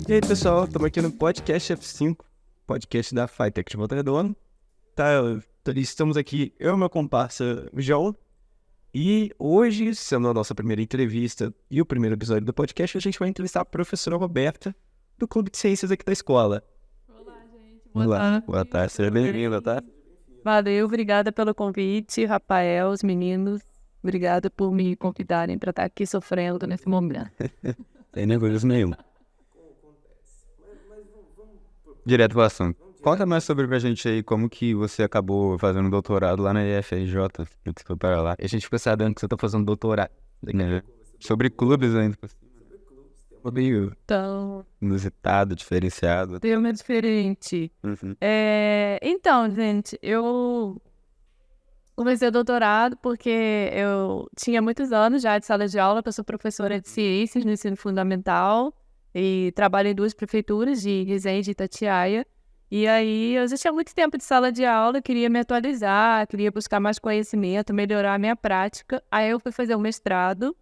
E aí, pessoal, estamos aqui no podcast F5, podcast da Fitec de Volta Redonda. Estamos aqui, eu e meu comparsa, o João. E hoje, sendo a nossa primeira entrevista e o primeiro episódio do podcast, a gente vai entrevistar a professora Roberta, do Clube de Ciências aqui da escola. Olá, gente. Boa tarde, seja bem-vinda, tá? Valeu, obrigada pelo convite, Rafael, os meninos. Obrigada por me convidarem para estar aqui sofrendo nesse momento. Sem nervoso nenhum. Direto pro assunto. Conta mais sobre pra gente aí como que você acabou fazendo doutorado lá na IFRJ, que você foi para lá. E a gente ficou sabendo que você tá fazendo doutorado, né? Sobre clubes ainda. Meio Então, inusitado, diferenciado. tema diferente. Uhum. Então, gente, eu comecei o doutorado porque eu tinha muitos anos já de sala de aula, eu sou professora de ciências no ensino fundamental e trabalho em duas prefeituras, de Resende e Itatiaia. E aí eu já tinha muito tempo de sala de aula, queria me atualizar, queria buscar mais conhecimento, melhorar a minha prática. Aí eu fui fazer o mestrado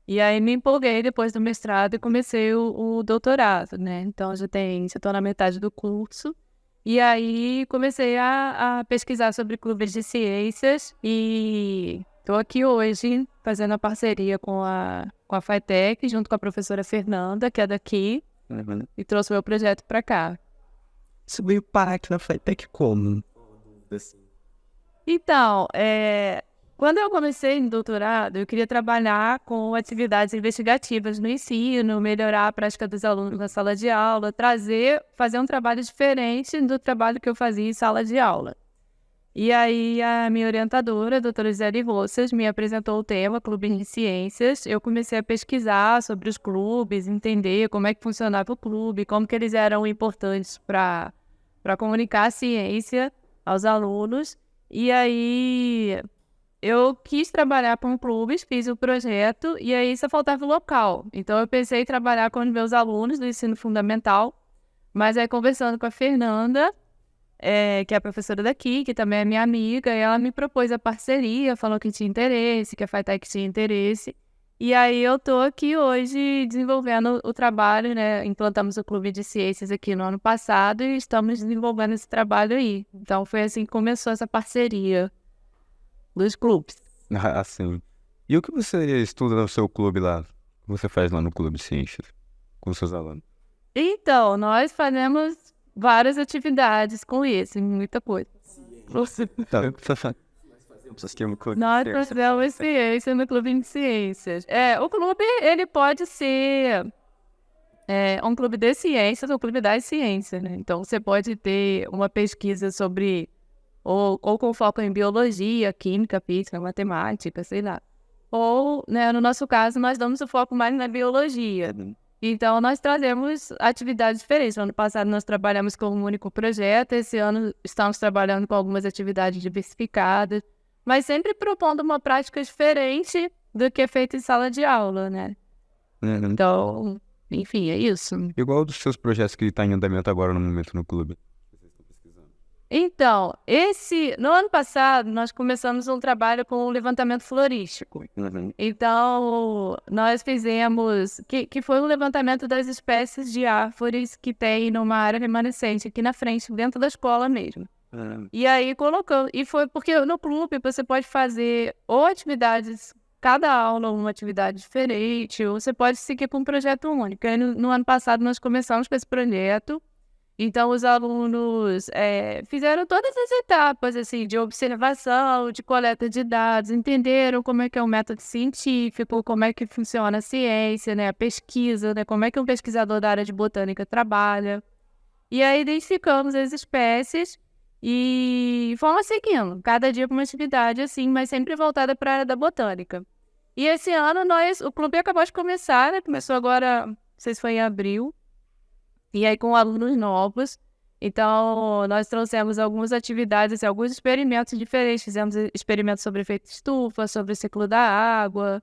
e aí me empolguei depois do mestrado e comecei o doutorado, né? Então já estou na metade do curso. E aí comecei a pesquisar sobre clubes de ciências e estou aqui hoje fazendo a parceria com a Fitec, junto com a professora Fernanda, que é daqui, e trouxe meu projeto para cá. Você veio parar aqui na Fitec como? Então, quando eu comecei no doutorado, eu queria trabalhar com atividades investigativas no ensino, melhorar a prática dos alunos na sala de aula, fazer um trabalho diferente do trabalho que eu fazia em sala de aula. E aí a minha orientadora, a doutora Gisele Roças, me apresentou o tema Clube de Ciências. Eu comecei a pesquisar sobre os clubes, entender como é que funcionava o clube, como que eles eram importantes para comunicar a ciência aos alunos. E aí eu quis trabalhar com clubes, fiz o projeto e aí só faltava o local. Então eu pensei em trabalhar com os meus alunos do ensino fundamental, mas aí conversando com a Fernanda, que é a professora daqui, que também é minha amiga, e ela me propôs a parceria, falou que tinha interesse, que a Fitec tinha interesse. E aí eu tô aqui hoje desenvolvendo o trabalho, né? Implantamos o Clube de Ciências aqui no ano passado e estamos desenvolvendo esse trabalho aí. Então foi assim que começou essa parceria dos clubes. Ah, sim. E o que você estuda no seu clube lá? O que você faz lá no Clube de Ciências com seus alunos? Então, nós fazemos várias atividades com isso, muita coisa. Nós fazemos ciência no Clube de Ciências. O clube, ele pode ser um clube de ciências ou clube das ciências, né? Então, você pode ter uma pesquisa sobre, ou com foco em biologia, química, física, matemática, sei lá. Ou, né, no nosso caso, nós damos o foco mais na biologia. Então, nós trazemos atividades diferentes. No ano passado, nós trabalhamos com um único projeto. Esse ano, estamos trabalhando com algumas atividades diversificadas, mas sempre propondo uma prática diferente do que é feito em sala de aula, né? Uhum. Então, enfim, é isso. Igual dos seus projetos que está em andamento agora no momento no clube. Então, no ano passado, nós começamos um trabalho com o levantamento florístico. Uhum. Então, nós fizemos, que foi um levantamento das espécies de árvores que tem numa área remanescente aqui na frente, dentro da escola mesmo. E aí colocamos, e foi porque no clube você pode fazer ou atividades, cada aula uma atividade diferente, ou você pode seguir com um projeto único. Aí no ano passado nós começamos com esse projeto. Então, os alunos fizeram todas as etapas, assim, de observação, de coleta de dados, entenderam como é que é o método científico, como é que funciona a ciência, né, a pesquisa, né, como é que um pesquisador da área de botânica trabalha. E aí, identificamos as espécies e fomos seguindo, cada dia com uma atividade, assim, mas sempre voltada para a área da botânica. E esse ano, o clube acabou de começar, né, começou agora, não sei se foi em abril, e aí com alunos novos. Então, nós trouxemos algumas atividades, assim, alguns experimentos diferentes. Fizemos experimentos sobre efeito estufa, sobre o ciclo da água.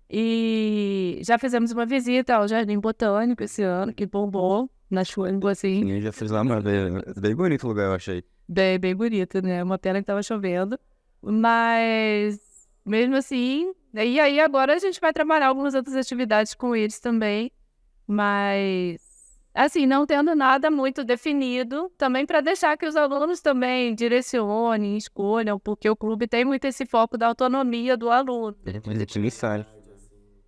E já fizemos uma visita ao Jardim Botânico esse ano, que bombou na chuva, assim. Sim, eu já fiz lá uma vez. Bem bonito o lugar, eu achei. Bem bonito, né? Uma pena que estava chovendo. Mas, mesmo assim... E aí, agora a gente vai trabalhar algumas outras atividades com eles também. Mas... assim, não tendo nada muito definido, também para deixar que os alunos também direcionem, escolham, porque o clube tem muito esse foco da autonomia do aluno.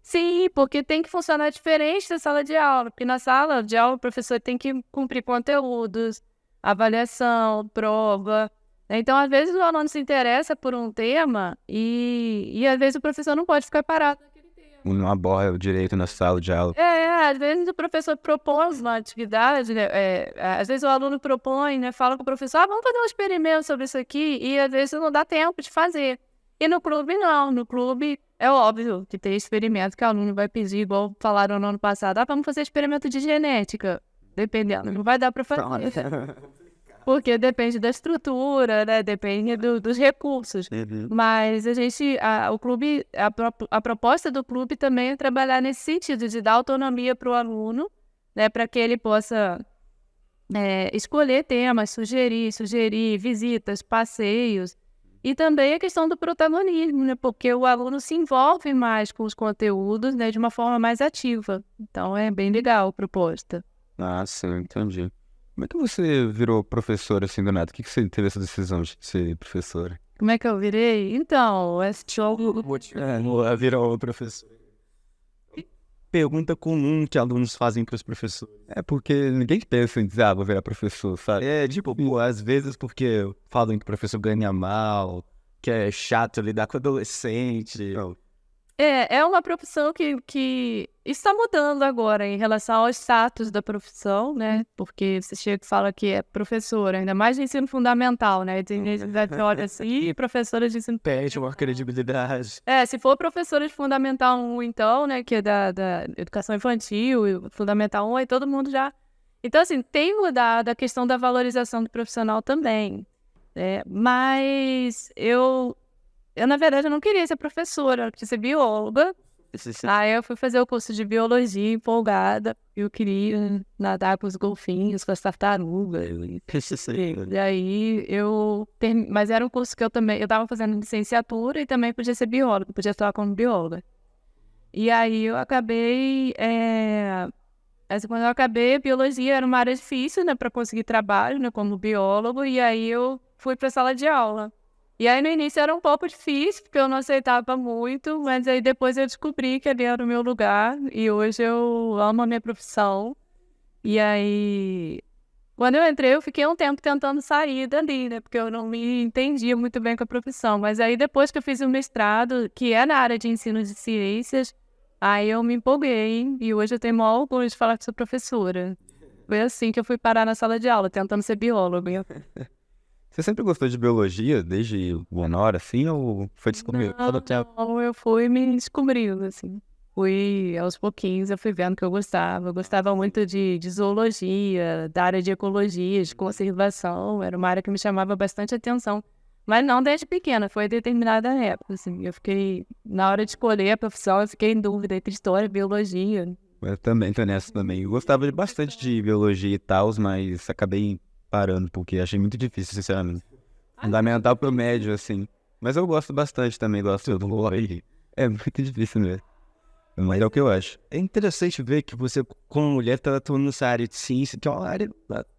Sim, porque tem que funcionar diferente da sala de aula, porque na sala de aula o professor tem que cumprir conteúdos, avaliação, prova. Então, às vezes o aluno se interessa por um tema e às vezes o professor não pode ficar parado naquele tema. Não aborda o direito na sala de aula. Às vezes o professor propõe uma atividade, né? Às vezes o aluno propõe, né? Fala com o professor, vamos fazer um experimento sobre isso aqui, e às vezes não dá tempo de fazer. E no clube não, no clube é óbvio que tem experimento que o aluno vai pedir, igual falaram no ano passado, vamos fazer experimento de genética, dependendo, não vai dar para fazer. Porque depende da estrutura, né? Depende dos recursos. Mas o clube, a proposta do clube também é trabalhar nesse sentido, de dar autonomia para o aluno, né? Para que ele possa escolher temas, sugerir visitas, passeios. E também a questão do protagonismo, né? Porque o aluno se envolve mais com os conteúdos, né? De uma forma mais ativa. Então é bem legal a proposta. Ah, sim, entendi. Como é que você virou professora assim do nada? O que você teve essa decisão de ser professora? Como é que eu virei? Então, esse jogo... Virou professor. Pergunta comum que alunos fazem para os professores. É porque ninguém pensa em dizer, vou virar professor, sabe? Às vezes porque falam que o professor ganha mal, que é chato lidar com adolescente. É uma profissão que está mudando agora em relação ao status da profissão, né? Porque você chega e fala que é professora, ainda mais de ensino fundamental, né? Tem gente que olha assim, professora de ensino... Perde uma credibilidade. Se for professora de Fundamental 1, então, né? Que é da educação infantil, e Fundamental 1, aí todo mundo já... Então, assim, tem mudado a questão da valorização do profissional também. Mas eu, na verdade, eu não queria ser professora, eu queria ser bióloga. Aí eu fui fazer o curso de biologia empolgada. Eu queria nadar com os golfinhos, com as tartarugas. E aí mas era um curso que eu estava fazendo licenciatura e também podia ser bióloga, podia atuar como bióloga. E aí eu acabei... quando eu acabei, biologia era uma área difícil, né, para conseguir trabalho, né, como biólogo. E aí eu fui para a sala de aula. E aí, no início, era um pouco difícil, porque eu não aceitava muito, mas aí depois eu descobri que ali era o meu lugar, e hoje eu amo a minha profissão. E aí, quando eu entrei, eu fiquei um tempo tentando sair dali, né, porque eu não me entendia muito bem com a profissão. Mas aí, depois que eu fiz o mestrado, que é na área de ensino de ciências, aí eu me empolguei, e hoje eu tenho o maior orgulho de falar que sou professora. Foi assim que eu fui parar na sala de aula, tentando ser bióloga. Você sempre gostou de biologia, desde menor, assim, ou foi descobrindo? Não, eu fui me descobrindo, assim. Fui, aos pouquinhos, eu fui vendo que eu gostava. Eu gostava muito de zoologia, da área de ecologia, de conservação. Era uma área que me chamava bastante atenção. Mas não desde pequena, foi em determinada época, assim. Eu fiquei, na hora de escolher a profissão, eu fiquei em dúvida entre história e biologia. Eu também tô nessa também. Eu gostava bastante de biologia e tal, mas acabei parando, porque achei muito difícil, sinceramente. Fundamental pro médio, assim. Mas eu gosto bastante também, gosto do lore. É muito difícil mesmo. Mas é o que eu acho. É interessante ver que você, como mulher, tá atuando nessa área de ciência, que é uma área,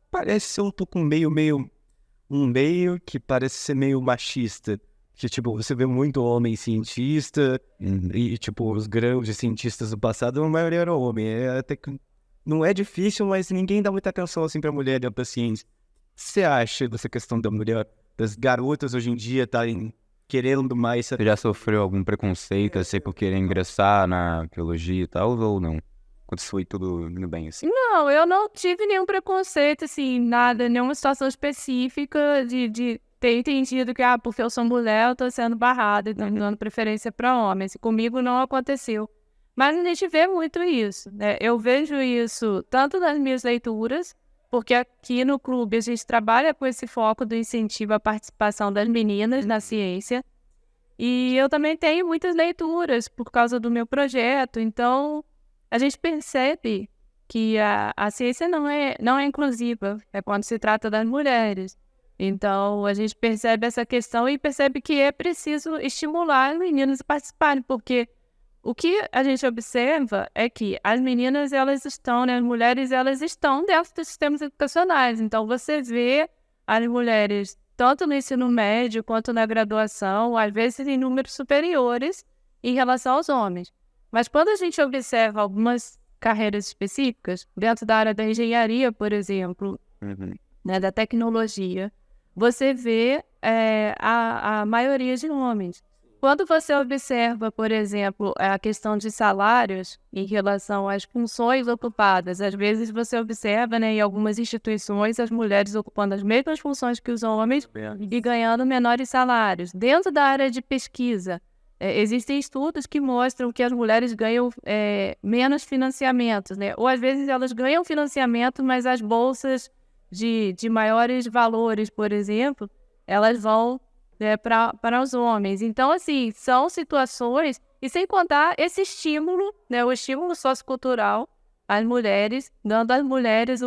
parece ser um pouco um meio que parece ser meio machista. Que, tipo, você vê muito homem cientista, e, tipo, os grandes cientistas do passado, a maioria era homem. Até que não é difícil, mas ninguém dá muita atenção, assim, pra mulher dentro da ciência. O que você acha dessa questão da mulher, das garotas hoje em dia estarem querendo mais? Você já sofreu algum preconceito, assim, por querer ingressar na biologia e tal, ou não? Quando foi tudo indo bem, assim? Não, eu não tive nenhum preconceito, assim, nada, nenhuma situação específica de ter entendido que, porque eu sou mulher, eu tô sendo barrada, dando preferência para homens. Comigo não aconteceu. Mas a gente vê muito isso, né? Eu vejo isso tanto nas minhas leituras, porque aqui no clube a gente trabalha com esse foco do incentivo à participação das meninas na ciência. E eu também tenho muitas leituras por causa do meu projeto. Então, a gente percebe que a ciência não é inclusiva, é quando se trata das mulheres. Então, a gente percebe essa questão e percebe que é preciso estimular meninas a participarem, porque o que a gente observa é que as meninas, elas estão, né, as mulheres, elas estão dentro dos sistemas educacionais. Então, você vê as mulheres, tanto no ensino médio quanto na graduação, às vezes em números superiores em relação aos homens. Mas quando a gente observa algumas carreiras específicas, dentro da área da engenharia, por exemplo, né, da tecnologia, você vê a maioria de homens. Quando você observa, por exemplo, a questão de salários em relação às funções ocupadas, às vezes você observa, né, em algumas instituições as mulheres ocupando as mesmas funções que os homens e ganhando menores salários. Dentro da área de pesquisa, existem estudos que mostram que as mulheres ganham menos financiamentos, né? Ou às vezes elas ganham financiamento, mas as bolsas de maiores valores, por exemplo, elas vão para os homens. Então, assim, são situações, e sem contar esse estímulo, né, o estímulo sociocultural às mulheres, dando às mulheres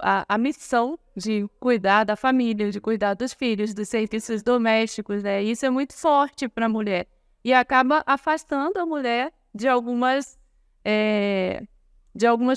a missão de cuidar da família, de cuidar dos filhos, dos serviços domésticos, né? Isso é muito forte para a mulher. E acaba afastando a mulher de algumas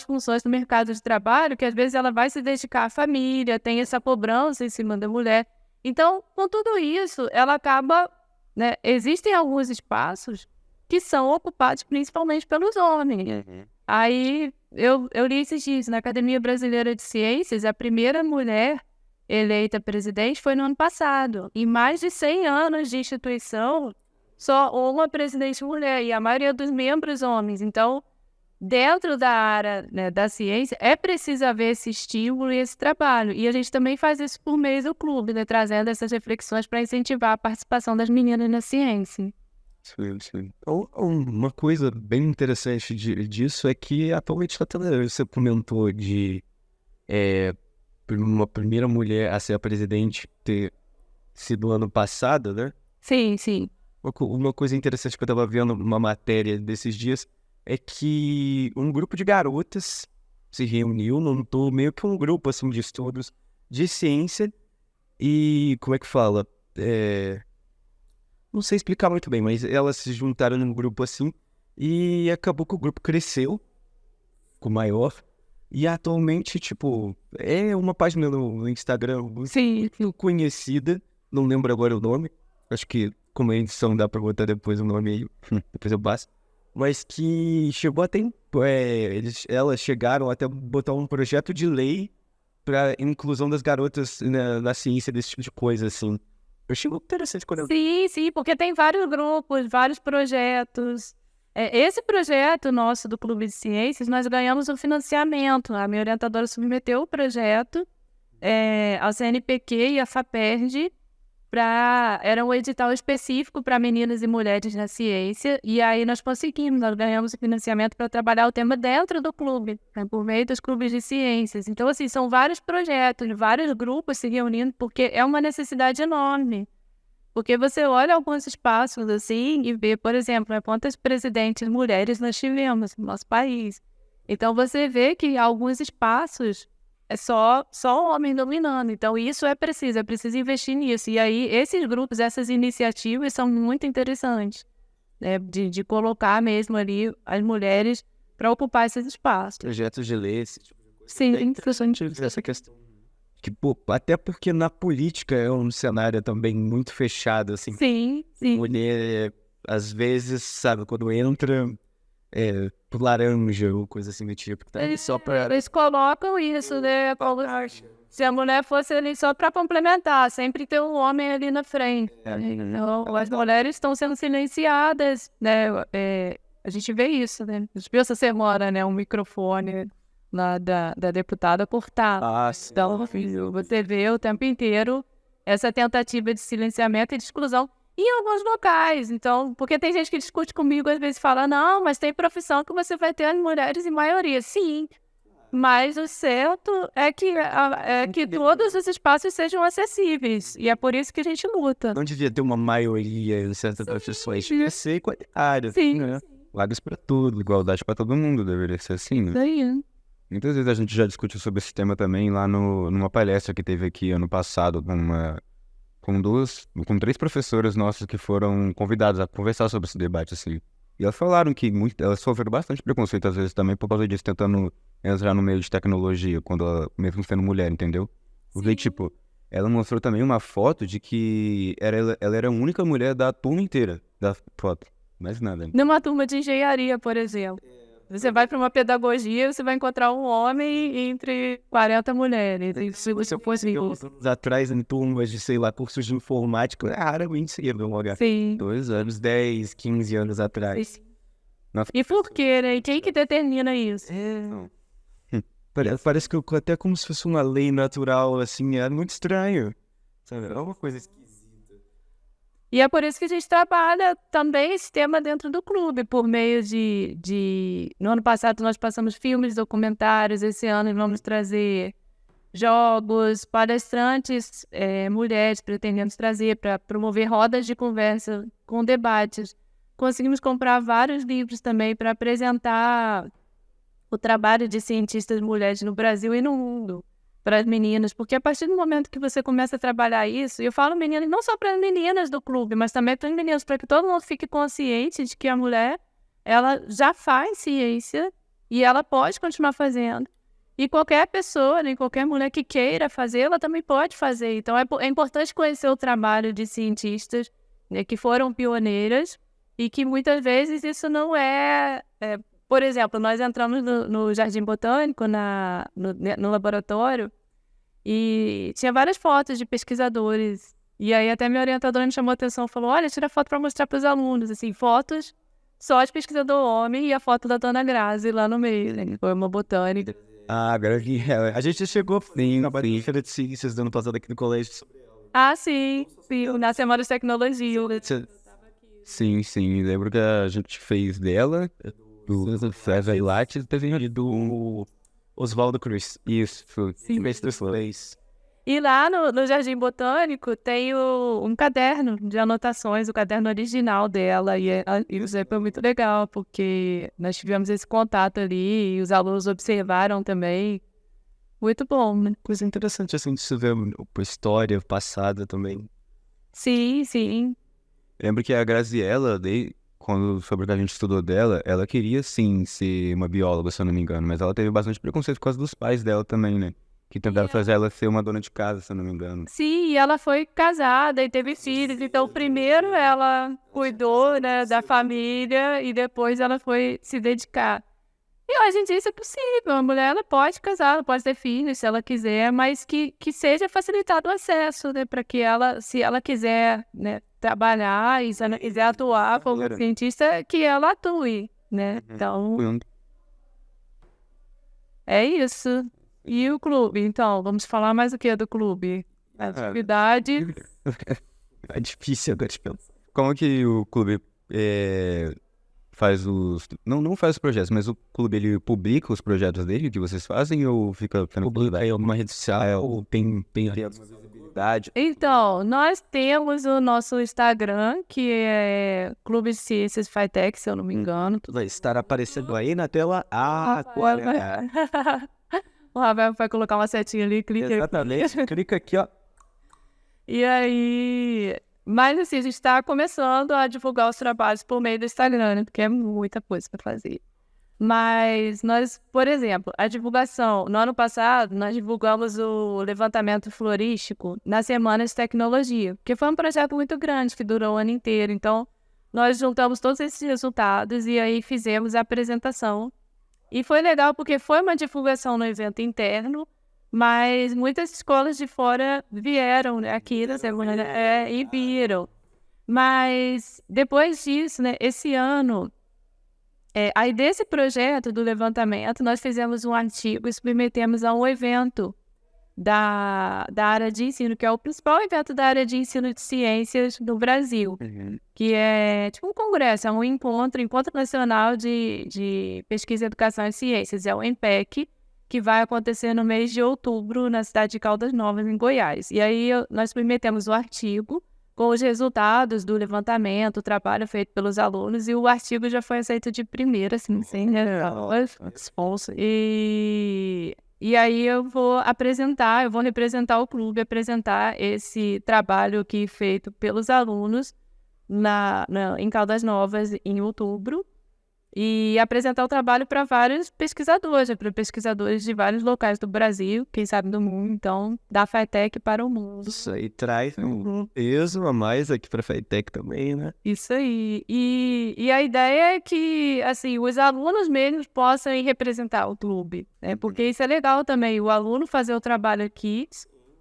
funções no mercado de trabalho, que às vezes ela vai se dedicar à família, tem essa cobrança em cima da mulher. Então, com tudo isso, ela acaba, né, existem alguns espaços que são ocupados principalmente pelos homens. Aí, eu li esses dias, na Academia Brasileira de Ciências, a primeira mulher eleita presidente foi no ano passado. Em mais de 100 anos de instituição, só uma presidente mulher, e a maioria dos membros homens. Então, dentro da área, né, da ciência, é preciso haver esse estímulo e esse trabalho. E a gente também faz isso por meio do clube, né, trazendo essas reflexões para incentivar a participação das meninas na ciência. Sim. Uma coisa bem interessante disso é que atualmente está tendo, você comentou de uma primeira mulher a ser a presidente ter sido ano passado, né? Sim. Uma coisa interessante que eu estava vendo uma matéria desses dias é que um grupo de garotas se reuniu, montou meio que um grupo assim, de estudos de ciência e, como é que fala? Não sei explicar muito bem, mas elas se juntaram num grupo assim e acabou que o grupo cresceu, ficou maior e atualmente, tipo, é uma página no Instagram muito conhecida, não lembro agora o nome, acho que como a edição dá pra botar depois o nome aí, depois eu passo. Mas que chegou até... elas chegaram até botar um projeto de lei para inclusão das garotas na ciência, desse tipo de coisa, assim. Eu achei muito interessante quando eu... Sim, porque tem vários grupos, vários projetos. Esse projeto nosso do Clube de Ciências, nós ganhamos o financiamento. A minha orientadora submeteu o projeto ao CNPq e à FAPERJ, era um edital específico para meninas e mulheres na ciência, e aí nós ganhamos o financiamento para trabalhar o tema dentro do clube, né, por meio dos clubes de ciências. Então, assim, são vários projetos, vários grupos se reunindo, porque é uma necessidade enorme. Porque você olha alguns espaços, assim, e vê, por exemplo, quantas presidentes mulheres nós tivemos no nosso país. Então, você vê que alguns espaços é só homem dominando. Então, isso é preciso investir nisso. E aí, esses grupos, essas iniciativas são muito interessantes, né? De colocar mesmo ali as mulheres para ocupar esses espaços. Projetos de lei, esse tipo de coisa. Sim, interessante. Essa questão. Que, até porque na política é um cenário também muito fechado, assim. Sim. Mulher, às vezes, sabe, quando entra... por laranja ou coisa assim do tipo. Tá? Só pra... Eles colocam isso, né? Se a mulher fosse ali só para complementar, sempre tem um homem ali na frente. Então, as mulheres estão sendo silenciadas, né? A gente vê isso, né? Essa semana, né? Um microfone lá da deputada cortado. Então, você vê o tempo inteiro essa tentativa de silenciamento e de exclusão em alguns locais. Então, porque tem gente que discute comigo, às vezes fala, não, mas tem profissão que você vai ter as mulheres em maioria. Sim, mas o certo é que todos os espaços sejam acessíveis. E é por isso que a gente luta. Não devia ter uma maioria em certas profissões. Devia ser igualitário. Sim. Né? Vagas pra tudo, igualdade pra todo mundo, deveria ser assim, né? Isso aí. Muitas vezes a gente já discutiu sobre esse tema também lá numa palestra que teve aqui ano passado com 3 professoras nossas que foram convidadas a conversar sobre esse debate, assim. E elas falaram que elas sofreram bastante preconceito, às vezes, também, por causa disso, tentando entrar no meio de tecnologia, mesmo sendo mulher, entendeu? Porque, tipo, ela mostrou também uma foto de que ela era a única mulher da turma inteira da foto. Mais nada. Numa turma de engenharia, por exemplo. Você vai para uma pedagogia, você vai encontrar um homem entre 40 mulheres. E se você fosse... anos atrás, em turmas de, sei lá, cursos de informática, raramente você ia ver um lugar. Sim. 2 anos, 10, 15 anos atrás. Nossa, E por quê, né? E quem que determina isso? Parece que até como se fosse uma lei natural, assim, é muito estranho. Sabe? É uma coisa esquisita. E é por isso que a gente trabalha também esse tema dentro do clube, por meio No ano passado nós passamos filmes, documentários, esse ano vamos trazer jogos, palestrantes, mulheres pretendemos trazer para promover rodas de conversa com debates. Conseguimos comprar vários livros também para apresentar o trabalho de cientistas mulheres no Brasil e no mundo para as meninas, porque a partir do momento que você começa a trabalhar isso, e eu falo meninas não só para as meninas do clube, mas também para as meninas, para que todo mundo fique consciente de que a mulher, ela já faz ciência e ela pode continuar fazendo. E qualquer pessoa, nem qualquer mulher que queira fazer, ela também pode fazer. Então é importante conhecer o trabalho de cientistas, né, que foram pioneiras e que muitas vezes isso não por exemplo, nós entramos no Jardim Botânico, no laboratório, e tinha várias fotos de pesquisadores. E aí até minha orientadora me chamou a atenção e falou, olha, tira foto para mostrar para os alunos, assim, fotos só de pesquisador homem e a foto da Dona Grazi lá no meio, né? Foi uma botânica. agora que A gente chegou na Feira de Ciências do ano passado aqui no colégio. Ah, sim, na Semana de Tecnologia. Sim. Lembro que a gente fez dela, do César Lattes, E do Oswaldo Cruz. Isso. Sim, mestre dos leis. E lá no Jardim Botânico tem um caderno de anotações, o caderno original dela. E isso aí foi muito legal, porque nós tivemos esse contato ali e os alunos observaram também. Muito bom, né? Coisa interessante, assim, de se ver a história passada também. Sim. Lembro que a Graziella, sobre o que a gente estudou dela, ela queria sim ser uma bióloga, se eu não me engano, mas ela teve bastante preconceito por causa dos pais dela também, né? Que tentaram fazer ela ser uma dona de casa, se eu não me engano. Sim, e ela foi casada e teve filhos. Então, primeiro ela cuidou, né, da família e depois ela foi se dedicar. E hoje em dia isso é possível. A mulher ela pode casar, ela pode ter filhos se ela quiser, mas que seja facilitado o acesso, né, para que ela, se ela quiser, né, trabalhar e se ela quiser atuar como cientista, que ela atue, né? Então, é isso. E o clube, então, vamos falar mais o que do clube? Atividade. É difícil agora de pensar. Como que o clube faz os... Não faz os projetos, mas o clube ele publica os projetos dele que vocês fazem ou fica... Publica em alguma rede social ou tem alguma visibilidade? Então, nós temos o nosso Instagram, que é Clube de Ciências Fitec, se eu não me engano. Vai estar aparecendo aí na tela. O Rafael vai colocar uma setinha ali, clica. Exatamente, clica aqui, ó. E aí... Mas assim, a gente está começando a divulgar os trabalhos por meio do Instagram, né? Porque é muita coisa para fazer. Mas nós, por exemplo, a divulgação... No ano passado, nós divulgamos o levantamento florístico na Semana de Tecnologia, porque foi um projeto muito grande, que durou o ano inteiro. Então, nós juntamos todos esses resultados e aí fizemos a apresentação. E foi legal porque foi uma divulgação no evento interno, mas muitas escolas de fora vieram, né, aqui na semana e viram. Mas depois disso, né, esse ano, aí desse projeto do levantamento, nós fizemos um artigo e submetemos a um evento da área de ensino, que é o principal evento da área de ensino de ciências no Brasil, que é tipo um congresso, é um Encontro Nacional de Pesquisa, Educação e Ciências, é o ENPEC, que vai acontecer no mês de outubro na cidade de Caldas Novas, em Goiás. E aí nós submetemos o artigo com os resultados do levantamento, o trabalho feito pelos alunos, e o artigo já foi aceito de primeira, assim, sem resposta. E aí eu vou representar o clube, apresentar esse trabalho aqui feito pelos alunos em Caldas Novas em outubro e apresentar o trabalho para vários pesquisadores, para pesquisadores de vários locais do Brasil, quem sabe do mundo, então, da FATEC para o mundo. Isso aí traz um peso a mais aqui para a FATEC também, né? Isso aí. E a ideia é que, assim, os alunos mesmos possam ir representar o clube, né? Porque isso é legal também, o aluno fazer o trabalho aqui.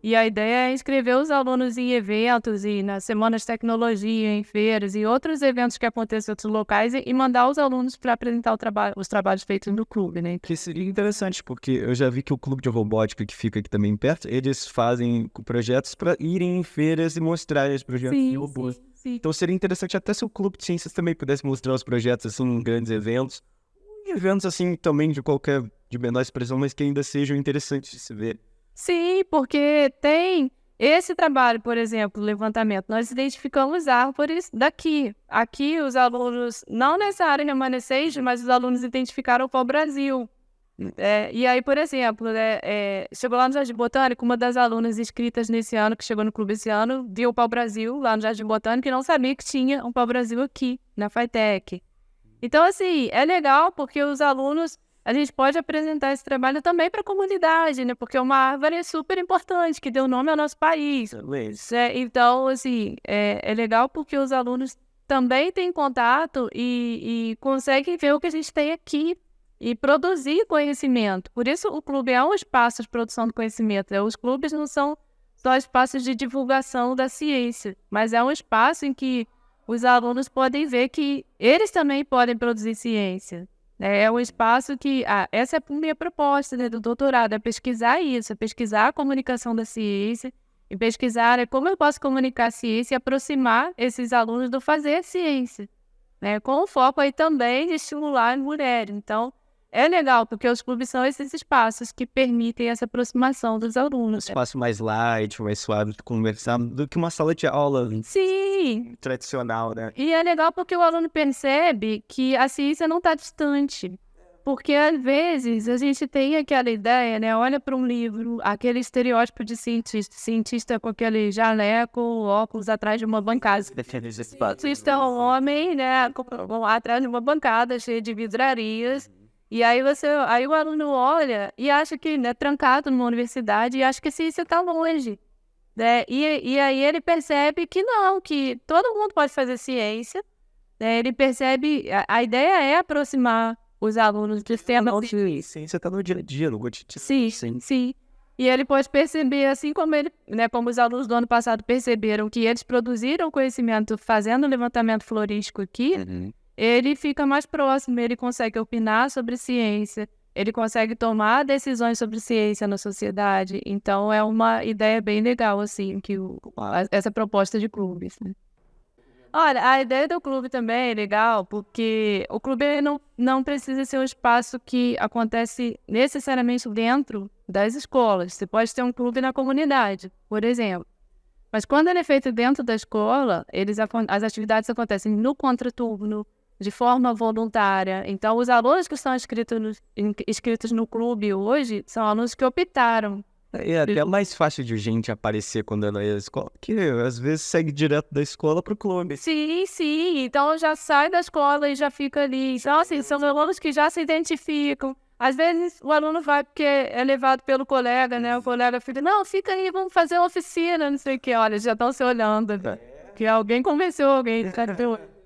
E a ideia é inscrever os alunos em eventos e nas semanas de tecnologia, em feiras e outros eventos que acontecem em outros locais e mandar os alunos para apresentar os trabalhos feitos no clube, né? Que seria interessante, porque eu já vi que o clube de robótica que fica aqui também perto, eles fazem projetos para irem em feiras e mostrar os projetos de robôs. Sim. Então seria interessante até se o clube de ciências também pudesse mostrar os projetos assim em grandes eventos. Eventos assim também de menor expressão, mas que ainda sejam interessantes de se ver. Sim, porque tem esse trabalho, por exemplo, levantamento. Nós identificamos árvores daqui. Aqui os alunos, não nessa área remanescente, mas os alunos identificaram o pau-brasil. E aí, por exemplo, chegou lá no Jardim Botânico, uma das alunas inscritas nesse ano, que chegou no clube esse ano, viu o pau-brasil lá no Jardim Botânico e não sabia que tinha um pau-brasil aqui, na FATEC. Então, assim, é legal porque os alunos... A gente pode apresentar esse trabalho também para a comunidade, né? Porque uma árvore é super importante, que deu nome ao nosso país. Então, assim, é legal porque os alunos também têm contato e conseguem ver o que a gente tem aqui e produzir conhecimento. Por isso, o clube é um espaço de produção de conhecimento. Os clubes não são só espaços de divulgação da ciência, mas é um espaço em que os alunos podem ver que eles também podem produzir ciência. É um espaço que, essa é a minha proposta, né, do doutorado, é pesquisar isso, é pesquisar a comunicação da ciência e pesquisar como eu posso comunicar a ciência e aproximar esses alunos do fazer ciência, né, com o foco aí também de estimular mulheres. Então, é legal, porque os clubes são esses espaços que permitem essa aproximação dos alunos. Espaço mais light, mais suave de conversar do que uma sala de aula Sim. Tradicional, né? E é legal porque o aluno percebe que a ciência não está distante. Porque, às vezes, a gente tem aquela ideia, né? Olha para um livro, aquele estereótipo de cientista com aquele jaleco, óculos atrás de uma bancada. Cientista é um homem, né? Atrás de uma bancada cheia de vidrarias. E aí o aluno olha e acha que, né, trancado numa universidade, e acha que a ciência está longe. Né? E aí ele percebe que não, que todo mundo pode fazer ciência. Né? Ele percebe, a ideia é aproximar os alunos de temas. Ciência está no dia a dia, no cotidiano. Sim. E ele pode perceber, assim como como os alunos do ano passado perceberam que eles produziram conhecimento fazendo levantamento florístico aqui, ele fica mais próximo, ele consegue opinar sobre ciência, ele consegue tomar decisões sobre ciência na sociedade. Então, é uma ideia bem legal, assim, essa proposta de clubes, né? Olha, a ideia do clube também é legal, porque o clube não precisa ser um espaço que acontece necessariamente dentro das escolas. Você pode ter um clube na comunidade, por exemplo. Mas quando ele é feito dentro da escola, as atividades acontecem no contraturno, de forma voluntária. Então, os alunos que estão inscritos no clube hoje são alunos que optaram. É até mais fácil de gente aparecer quando ela é na escola, porque às vezes segue direto da escola pro clube. Sim. Então, já sai da escola e já fica ali. Então, assim, são alunos que já se identificam. Às vezes, o aluno vai porque é levado pelo colega, né? O colega fica, não, fica aí, vamos fazer uma oficina, não sei o que. Olha, já estão se olhando. Que alguém convenceu alguém.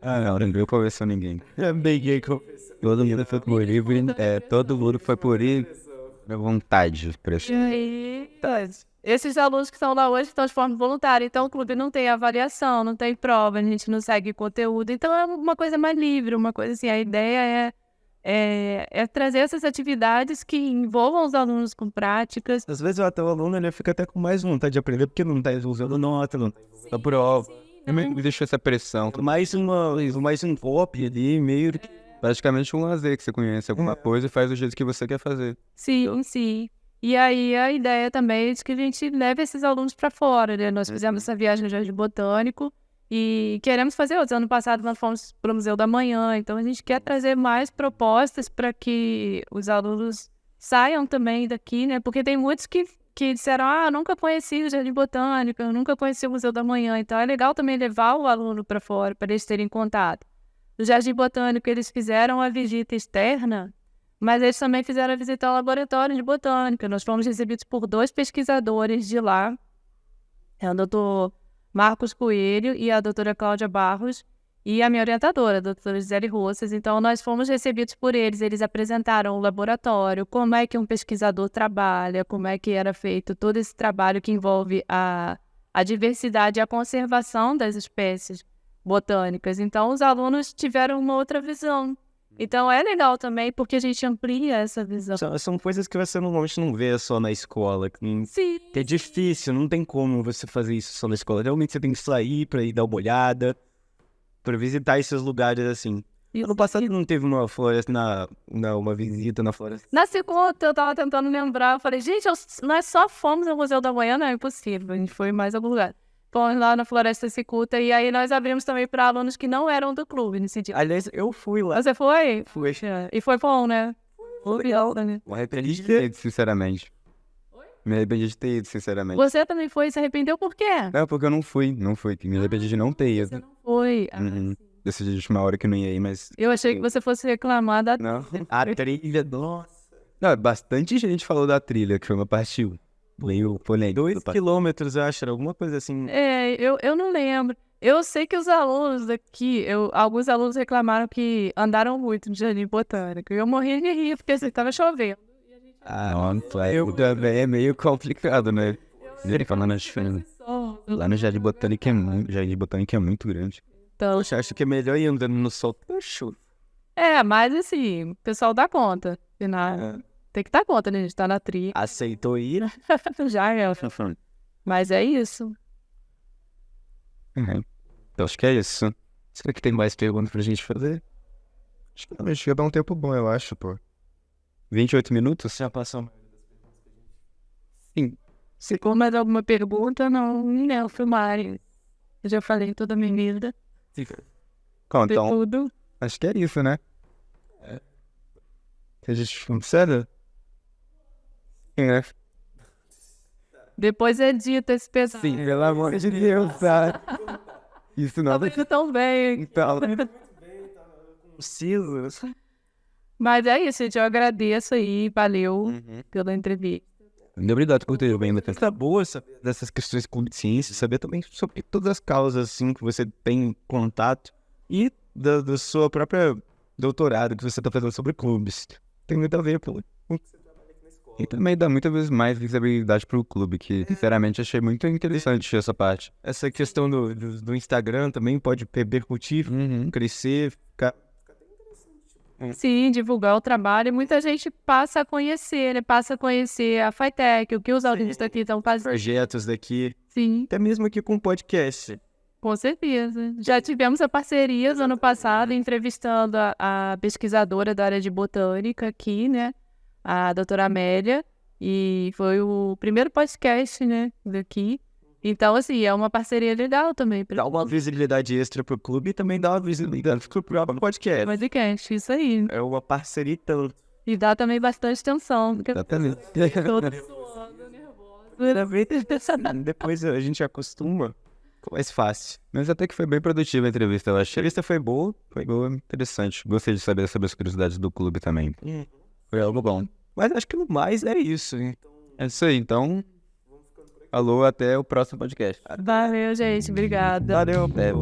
Não ninguém conversou ninguém. Ninguém conversou. Todo mundo foi por livre, todo mundo foi por livre vontade. Esses alunos que estão lá hoje estão de forma voluntária, então o clube não tem avaliação, não tem prova, a gente não segue conteúdo, então é uma coisa mais livre, uma coisa assim, a ideia é trazer essas atividades que envolvam os alunos com práticas. Às vezes até o aluno ele fica até com mais vontade de aprender, porque não está usando nota, não está usando prova. Me deixou essa pressão. Mais um hobby ali, meio que... Praticamente um lazer que você conhece alguma coisa e faz do jeito que você quer fazer. Sim. E aí a ideia também é de que a gente leve esses alunos para fora, né? Nós fizemos essa viagem no Jardim Botânico e queremos fazer outros. Ano passado nós fomos para o Museu da Manhã, então a gente quer trazer mais propostas para que os alunos saiam também daqui, né? Porque tem muitos que que disseram, nunca conheci o Jardim Botânico, eu nunca conheci o Museu da Manhã. Então, é legal também levar o aluno para fora, para eles terem contato. No Jardim Botânico, eles fizeram a visita externa, mas eles também fizeram a visita ao laboratório de botânica. Nós fomos recebidos por 2 pesquisadores de lá, o doutor Marcos Coelho e a doutora Cláudia Barros, e a minha orientadora, a doutora Gisele Roças. Então, nós fomos recebidos por eles. Eles apresentaram o laboratório, como é que um pesquisador trabalha, como é que era feito todo esse trabalho que envolve a diversidade e a conservação das espécies botânicas. Então, os alunos tiveram uma outra visão. Então, é legal também, porque a gente amplia essa visão. São coisas que você normalmente não vê só na escola. Sim. Que é difícil, não tem como você fazer isso só na escola. Realmente você tem que sair pra ir dar uma olhada, pra visitar esses lugares assim. Ano passado não teve uma floresta, uma visita na floresta. Na segunda, eu tava tentando lembrar, eu falei, gente, nós só fomos ao Museu da Manhã, não é impossível, a gente foi em mais algum lugar. Fomos lá na Floresta Cicuta e aí nós abrimos também para alunos que não eram do clube, nesse dia. Aliás, eu fui lá. Você foi? Fui. E foi bom, né? Foi legal, né? Me arrependi de ter ido, sinceramente. Me arrependi de ter ido, sinceramente. Você também foi, se arrependeu por quê? Não, porque eu não fui. Me arrependi de não ter ido. Você não foi. Decidi de última hora que não ia ir, mas... Eu achei que você fosse reclamar da... Não. A trilha, nossa. Não, bastante gente falou da trilha, que foi uma parte meio polêmica. 2 quilômetros, eu acho, era alguma coisa assim. Eu não lembro. Eu sei que os alunos daqui, alguns alunos reclamaram que andaram muito no Jardim Botânico. E eu morri de rir, porque assim, tava chovendo. Não, também é meio complicado, né? Ele falando as diferenças. Lá no Jardim Botânico é muito grande. Então, Poxa, acho que é melhor ir andando no sol. Poxa. mas assim, o pessoal dá conta. Tem que dar conta, né? A gente tá na trilha. Aceitou ir? Já é. Mas é isso. Então acho que é isso. Será que tem mais perguntas pra gente fazer? Acho que ia dar um tempo bom, eu acho, pô. 28 minutos? Já passou. Sim. Se for mais alguma pergunta, não, filmarem. Eu já falei toda a minha vida. Então, Tudo. acho que é isso, né? Que a gente... Sério? Depois edita esse pedaço. Sim, pelo amor de Deus, sabe? Isso não Tá indo tão bem. Então, Preciso. Mas é isso, gente. Eu agradeço aí. Valeu pela entrevista. muito obrigado por ter vindo. Tá boa saber dessas questões com ciência, saber também sobre todas as causas assim que você tem contato e da sua própria doutorado que você tá fazendo sobre clubes. Tem muito a ver com E também dá muitas vezes mais visibilidade pro clube, que sinceramente achei muito interessante essa parte. essa questão do Instagram também pode repercutir, crescer, ficar... Sim, divulgar o trabalho. E muita gente passa a conhecer, né? Passa a conhecer a FITEC, o que os alunos daqui estão fazendo. projetos daqui, Sim, até mesmo aqui com o podcast. com certeza. Já tivemos a parceria ano passado, entrevistando a pesquisadora da área de botânica aqui, né? A doutora Amélia. E foi o primeiro podcast, né? Daqui. Então, assim, é uma parceria legal também. Dá uma visibilidade extra pro clube e também dá uma visibilidade pro próprio podcast. Podcast, isso aí. É uma parceria e tanto. E dá também bastante atenção. Porque Exatamente. todos suando, nervosos. Depois a gente acostuma, fica mais fácil. Mas até que foi bem produtiva a entrevista, eu A achei. entrevista foi boa. Foi boa, interessante. Gostei de saber sobre as curiosidades do clube também. Foi algo bom. Mas acho que no mais é isso, hein? É isso aí, então. Alô, até o próximo podcast. Valeu, gente. Obrigada. Valeu. Até.